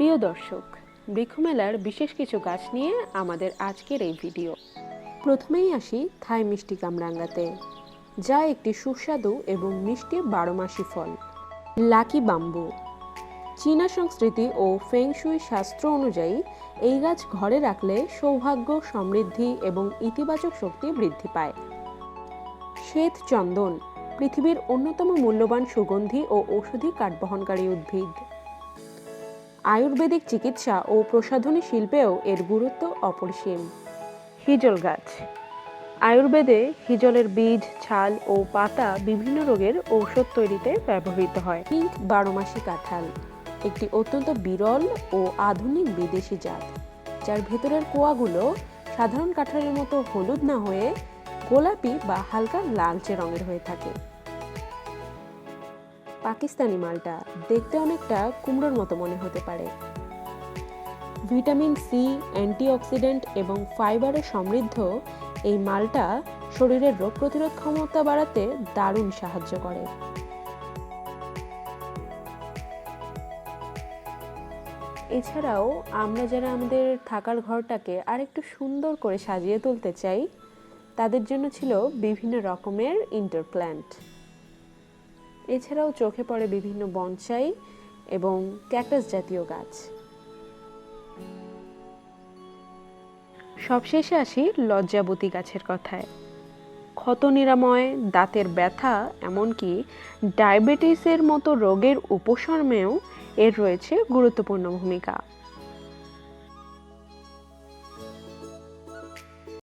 প্রিয় দর্শক, বৃক্ষমেলার বিশেষ কিছু গাছ নিয়ে আমাদের আজকের এই ভিডিও। প্রথমেই আসি থাই মিষ্টি কামরাঙ্গাতে, যা একটি সুস্বাদু এবং মিষ্টি 12 মাসি ফল। Lucky bamboo. চীনা সংস্কৃতি ও ফেং শুই শাস্ত্র অনুযায়ী এই গাছ ঘরে রাখলে সৌভাগ্য, সমৃদ্ধি এবং ইতিবাচক শক্তি বৃদ্ধি পায়। শ্বেত চন্দন, পৃথিবীর অন্যতম মূল্যবান সুগন্ধি ও ঔষধি কাঠ বহনকারী উদ্ভিদ। আয়ুর্বেদিক চিকিৎসা ও প্রসাধনী শিল্পেও এর গুরুত্ব অপরিসীম। হিজল গাছ। আয়ুর্বেদে হিজলের বীজ, ছাল ও পাতা বিভিন্ন রোগের ঔষধ তৈরিতে ব্যবহৃত হয়। পিঙ্ক 12 মাসি কাঁঠাল, একটি অত্যন্ত বিরল ও আধুনিক বিদেশি জাত, যার ভেতরের কোয়াগুলো সাধারণ কাঁঠালের মতো হলুদ না হয়ে গোলাপি বা হালকা লালচে রঙের হয়ে থাকে। পাকিস্তানি মালটা, দেখতে অনেকটা কুমড়োর মতো মনে হতে পারে। ভিটামিন সি, অ্যান্টিঅক্সিডেন্ট এবং ফাইবারে সমৃদ্ধ এই মালটা শরীরের রোগ প্রতিরোধ ক্ষমতা বাড়াতে দারুণ সাহায্য করে। এছাড়াও আমরা যারা আমাদের থাকার ঘরটাকে আরেকটু সুন্দর করে সাজিয়ে তুলতে চাই, তাদের জন্য ছিল বিভিন্ন রকমের ইনডোর প্ল্যান্ট। এছাড়াও চোখে পড়ে বিভিন্ন বনসাই এবং ক্যাকটাস জাতীয় গাছ। সবশেষে আসি লজ্জাবতী গাছের কথায়। ক্ষত নিরাময়, দাঁতের ব্যথা, এমনকি ডায়াবেটিসের মতো রোগের উপশমেও এর রয়েছে গুরুত্বপূর্ণ ভূমিকা।